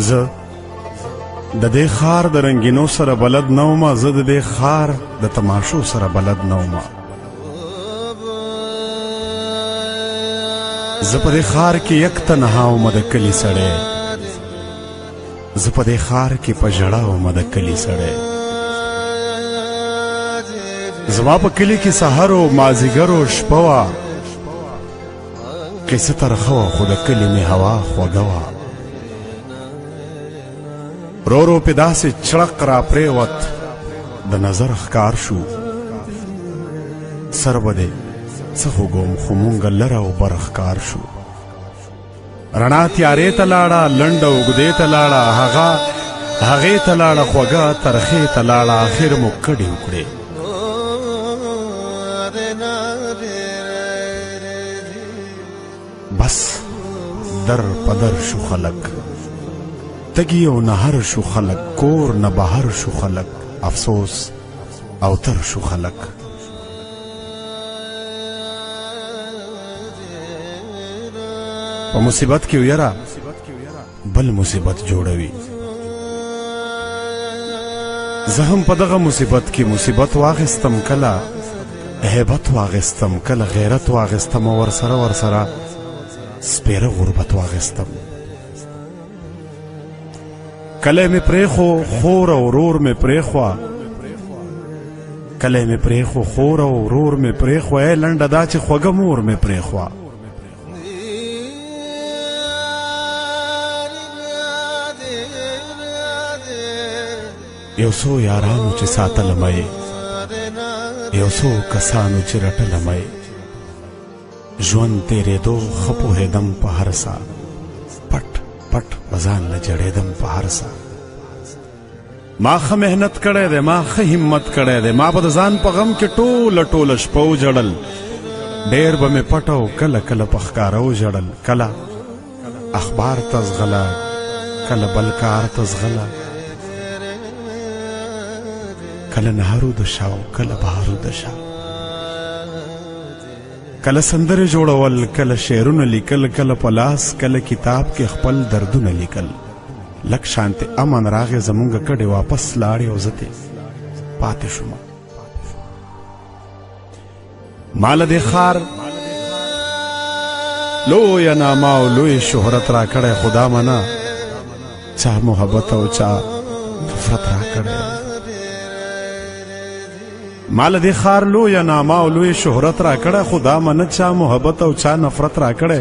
زه د دې ښار د رنګینو سره بلد نه ومه، زه د دې ښار د تماشو سره بلد نه ومه. زه په دې ښار کې یک تنها ومه د کلي سړی، زه په دې ښار کې په ژړا ومه د کلي سړی. زما په کلي کې سحر و مازدیګر و شپه وه، قصه ترخه وه خو د کلي مې هوا خوږه وه. رو رو پې داسې چړق را پرېوت د نظر ښکار شو، سر به دې څه خوږوم خو مونږ لره او بر ښکار شو. رڼا تیارې ته لاړه، لنډه اوږدې ته لاړه، هغې ته لاړه، خوږه ترخې ته لاړه، آخر مو کډې وکړې. بس در پدر شو خلک، تگی او نهر شو خلک، کور نه بهر شو خلک، افسوس او تر شو خلک. په مصیبت کې ویره بل مصیبت جوړوي. زه هم په دغه مصیبت کې مصیبت واخیستم، کله هیبت واخیستم، کله غیرت واخیستم، او ورسره سپیره غربت واخیستم. کله مې پرېښو خور او ورور مې پرېښوه، کله مې پرېښو خور او ورور مې پرېښوه، ای لنډه دا چې خوږه مور مې پرېښوه. یو څو یارانو چې ساتلم یې، یو څو کسانو چې رټلم یې، ژوند تېرېدو ښه پوهېدم په هر څه، پټ پټ په ځان نه جړېدم په هر څه. ما ښه محنت کړی دی، ما ښه همت کړی دی، ما به د ځان په غم کې ټوله شپه وژړل، ډېر به مې پټ او کله کله په ښکاره وژړل. کله اخبار ته ځغله، کله بل کار ته ځغله، کله نهرو د شا او کله بهارو د شا، کله سندرې جوړول، کله شعرونه لیکل، کله په لاس، کله کتاب کې خپل دردونه لیکل. لږ شانتې امن راغې، زمونږ کډې واپس لاړې او زه تې پاتې شوم. ما له دې ښار لویه نامه او لوی شهرت را کړی، خدا منه چا محبت او چا نفرت را کړی. ما له دې ښار لویه نامه او لوی شهرت را کړی، خدا منه چا محبت او چا نفرت را کړی.